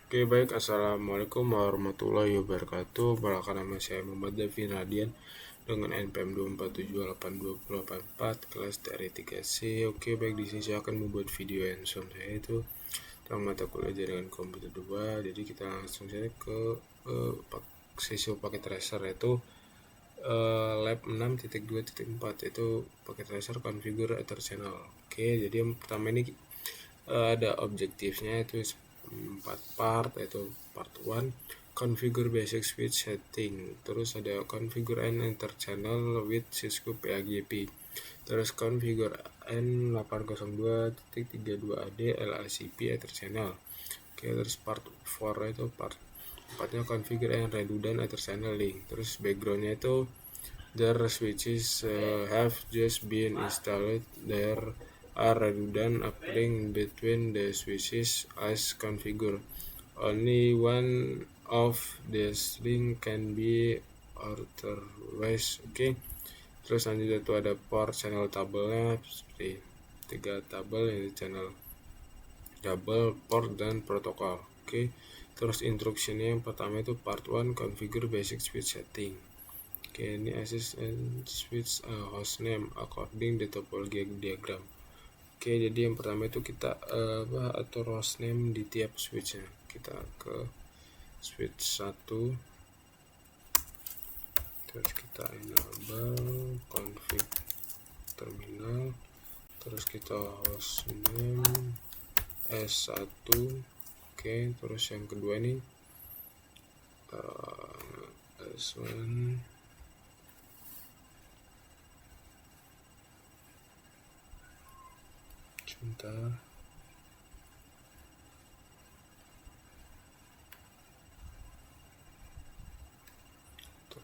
Oke baik, Assalamualaikum warahmatullahi wabarakatuh. Perkenalkan, nama saya Muhammad Davin Radian dengan NPM 2478284 kelas TRI 3C. Oke baik, di sini saya akan membuat video hands-on saya itu tentang mata kuliah jaringan komputer 2. Jadi kita langsung saja ke sesi paket tracer, yaitu lab 6.2.4, yaitu paket tracer configure ether channel. Oke, jadi yang pertama ini ada objektifnya, itu 4 part, yaitu part 1 configure basic switch setting, terus ada configure an enter channel with Cisco PAGP, terus configure N802.32AD LACP ether channel. Oke, terus part 4 itu part 4-nya configure and redundant ether channel link. Terus backgroundnya itu their switches have just been installed, there are redundant uplink between the switches as configured. Only one of these link can be authorized. Oke. Terus selanjutnya itu ada port channel tabelnya seperti 3 tabel, yaitu channel double, port, dan protokol. Oke. Terus instruksinya yang pertama itu part 1 configure basic switch setting. Oke, ini access and switch host name according the topology diagram. Oke, jadi yang pertama itu kita atur host name di tiap switchnya. Kita ke switch 1, terus kita enable config terminal, terus kita host name S1. Oke, terus yang kedua ini S1, sebentar.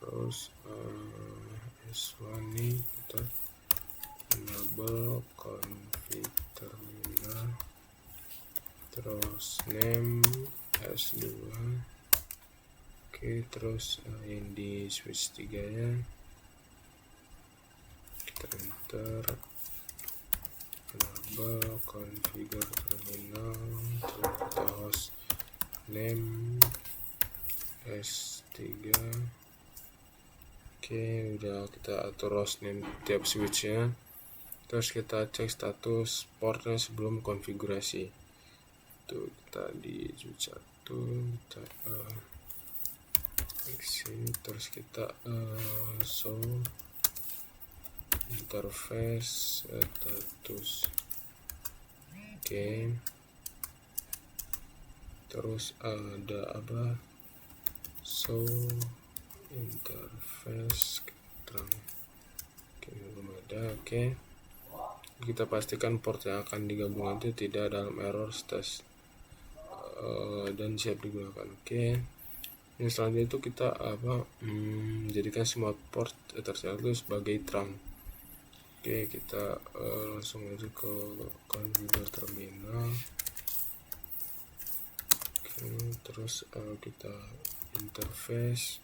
Terus S1 ini kita enable config terminal, terus name S2. Oke, terus yang di switch 3 nya kita enter enable configure terminal, terus kita host name S3. Oke, udah kita atur host name tiap switchnya. Terus kita cek status portnya sebelum konfigurasi. Itu kita di switch 1 kita sini, terus kita show interface status. Oke, terus ada apa, show interface terang. Oke, belum ada. Oke, kita pastikan port yang akan digabungkan itu tidak dalam error stage dan siap digunakan. Oke, yang selanjutnya itu kita jadikan semua port ether itu sebagai trunk. Oke, kita langsung aja ke configure terminal. Oke, terus kita interface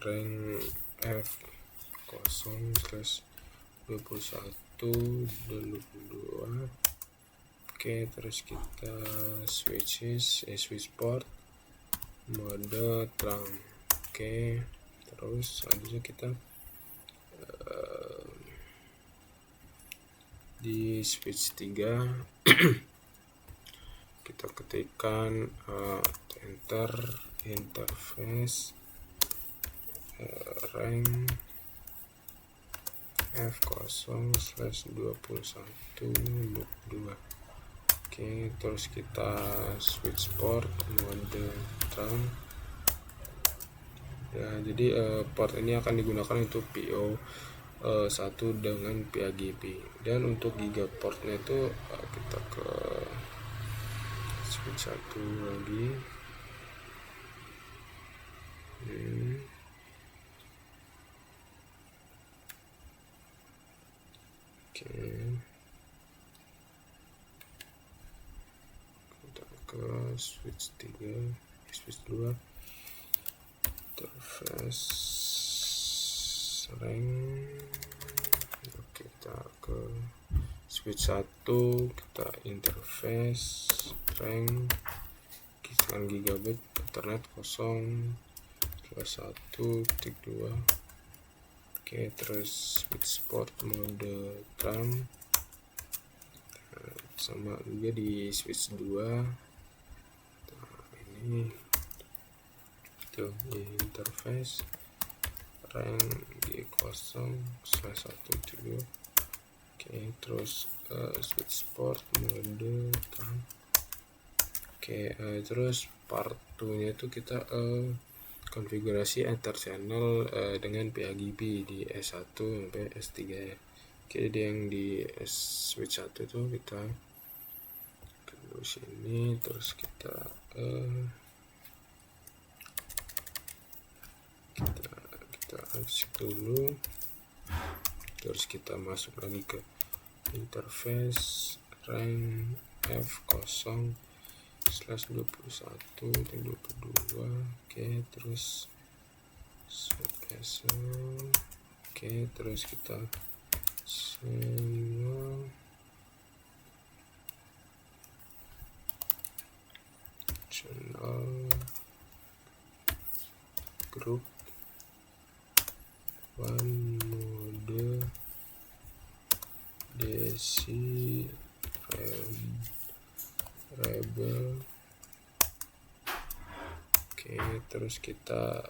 rank F0/21 dan 22. Oke, terus kita switch port mode trunk. Oke, terus selanjutnya kita di switch 3 kita ketikkan enter interface rank F0/21/2. Oke, terus kita switch port mode trunk. Ya, jadi port ini akan digunakan untuk PO 1 dengan PAGP, dan untuk gigaportnya itu kita ke switch 1 lagi. Oke, kita ke switch 3, switch 2, interface rank. Oke, kita ke switch 1, kita interface rank kisaran gigabit, internet 0/1/2. Oke, terus switch port mode terang, sama juga di switch 2. Nah, ini tuh interface rank G0/1/2. Oke, terus switch port mode terang. Oke, terus part 2 nya itu kita konfigurasi antar channel dengan PHGP di S1 sampai S3 ya. Oke, yang di switch 1 itu kita ke sini, terus kita uncheck dulu, terus kita masuk lagi ke interface rank F0/21/22. Oke, terus SL. Oke, terus kita channel group one mode DC rebel. Oke, terus kita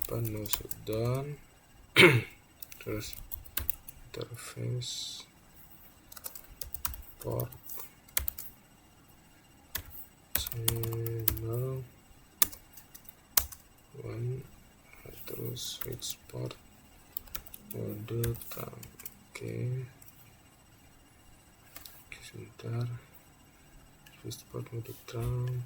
no shutdown. Terus interface port channel 1, terus switch port mode terang. Oke, sebentar, switch port mode terang.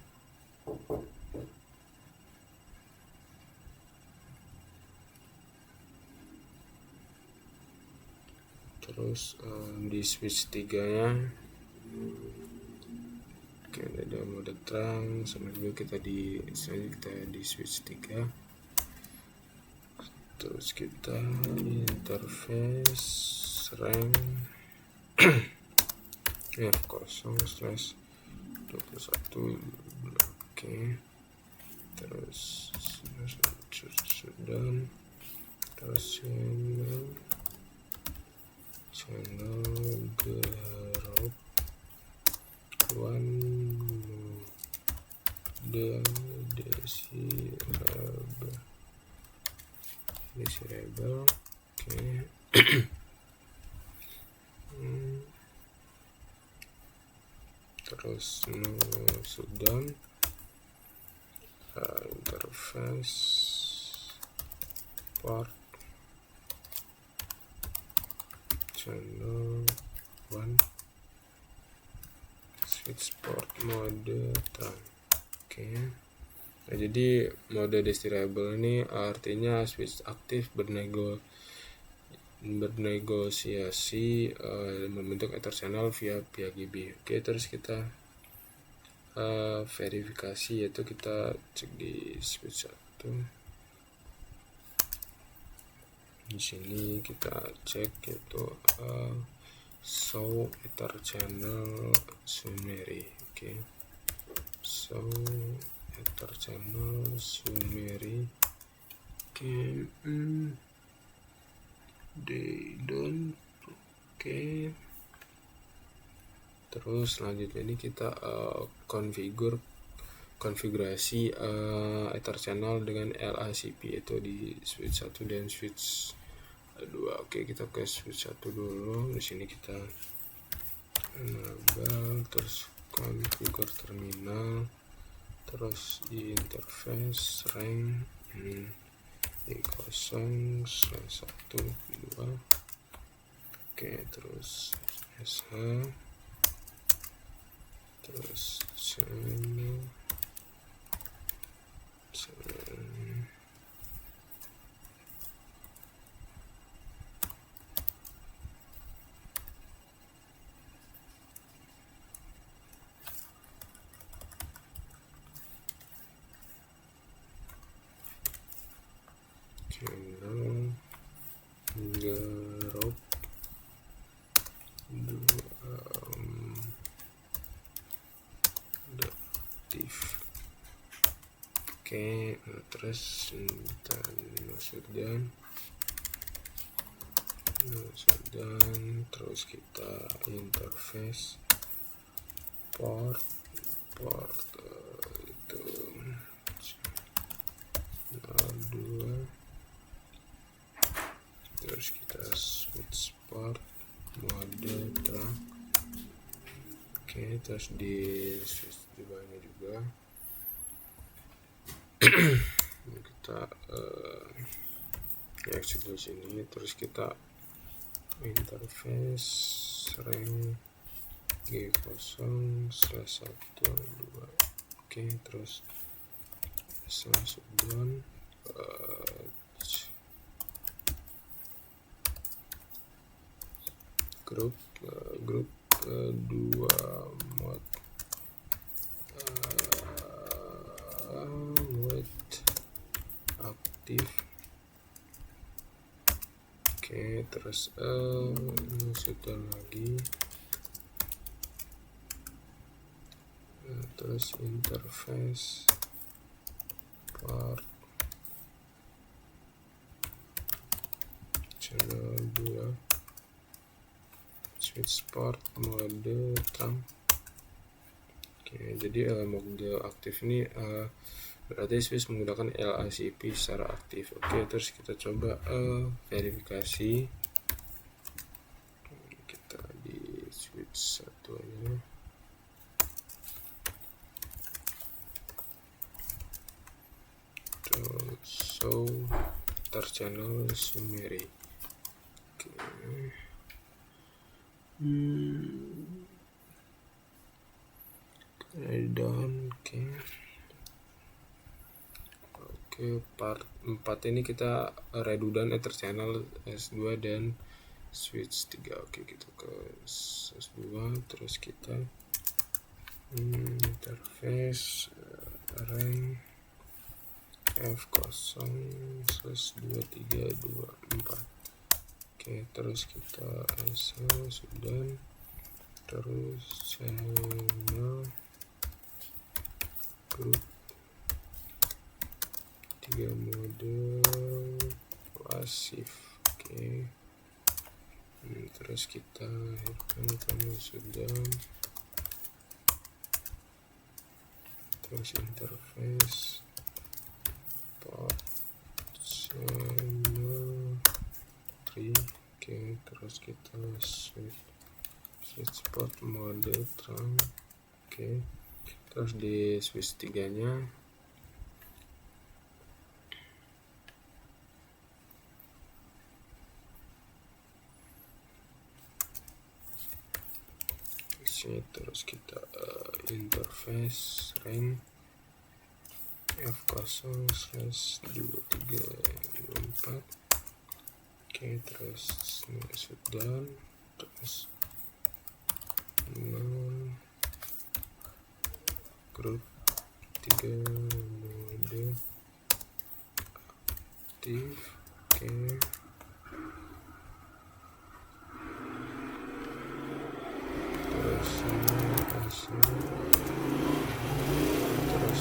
Terus di switch 3 nya oke, ada mode terang, sama juga kita di switch 3. Terus kita interface rank F0/21. Oke, terus shutdown, terus channel group one mode DC rebel. Oke. Terus no shutdown, interface port channel 1, switch port mode terang. Oke. Nah, jadi mode desirable ini artinya switch aktif bernegosiasi membentuk ether channel via PHGP. Oke, terus kita verifikasi, yaitu kita cek di switch 1. Di sini kita cek yaitu show ether channel summary. Oke, show ether channel summary. Oke, they don't. Oke, terus selanjutnya ini kita konfigurasi ether channel dengan LACP, yaitu di switch 1 dan switch 2. Oke, kita ke switch 1 dulu. Di sini kita enable, terus configure terminal, terus di interface rank E0/1/2. Oke, terus SH, terus channel group aktif. Oke, terus dan terus kita interface port itu 02, terus kita switch port mode trunk. Oke, terus di switch di bawahnya juga kita exit di sini, terus kita interface rank G0/1/2. Oke, terus shutdown grup kedua mode aktif. Oke, terus shutdown lagi, terus interface port channel 2, switch port mode trunk. Oke, jadi mode aktif ini berarti switch menggunakan LACP secara aktif. Oke, terus kita coba verifikasi. Kita di switch satunya, show tar channel summary. Oke. Down. Oke, part 4 ini kita redundant ether channel S2 dan switch 3. Oke, kita ke S2, terus kita interface rank F0/2324. Oke, terus kita sudah, terus channel grup 3 mode pasif. Oke, terus kita akhirkan sudah, terus interface port channel 3. Oke, terus kita switch port mode trunk. Oke, terus di switch 3 nya terus kita interface rank F0/2324. Oke, terus shutdown, terus grup 3 mode aktif. Oke, terus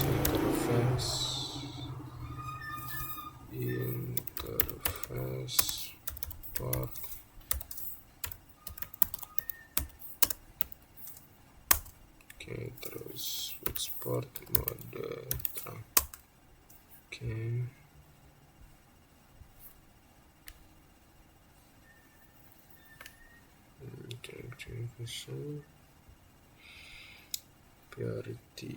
interface port terus switch port mode trunk. Priority.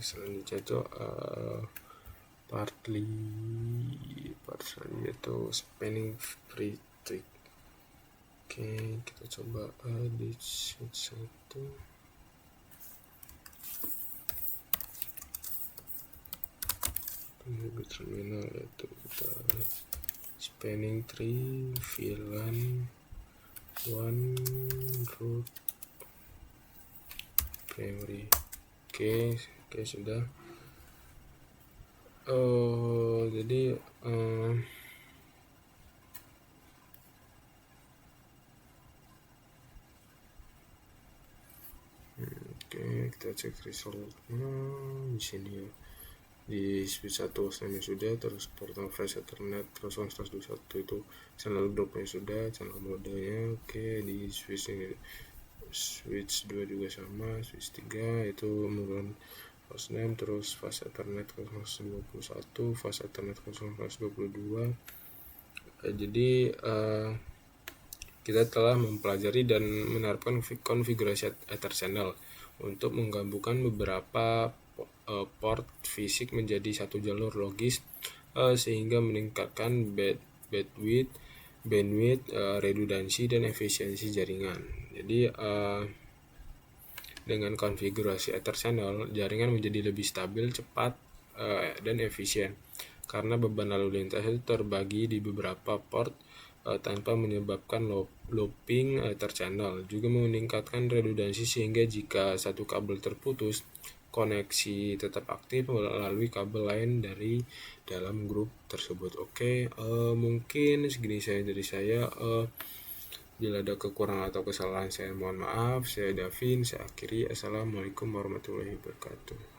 Selanjutnya itu part selanjutnya itu spanning tree trick. Oke, kita coba di switch 1. Ini terminal, yaitu kita spanning tree VLAN 1 root primary. Oke, Oke, sudah. Jadi oke, kita cek resultnya di sini ya. Di switch 1 hostname sudah, terus port flash ethernet terus 121 itu channel dropnya sudah, channel modenya oke. Di switch ini switch 2 juga sama, switch 3 itu menurun hostname, terus fast ethernet 021, fast ethernet 022. Jadi kita telah mempelajari dan menerapkan konfigurasi Ether channel untuk menggabungkan beberapa port fisik menjadi satu jalur logis sehingga meningkatkan bandwidth, redundansi dan efisiensi jaringan. Jadi dengan konfigurasi Ether channel, jaringan menjadi lebih stabil, cepat, dan efisien karena beban lalu lintas itu terbagi di beberapa port tanpa menyebabkan looping Ether channel. Juga meningkatkan redundansi sehingga jika satu kabel terputus, koneksi tetap aktif melalui kabel lain dari dalam grup tersebut. Oke, mungkin segini saya dari saya. Bila ada kekurangan atau kesalahan saya mohon maaf. Saya Davin, saya akhiri. Assalamualaikum warahmatullahi wabarakatuh.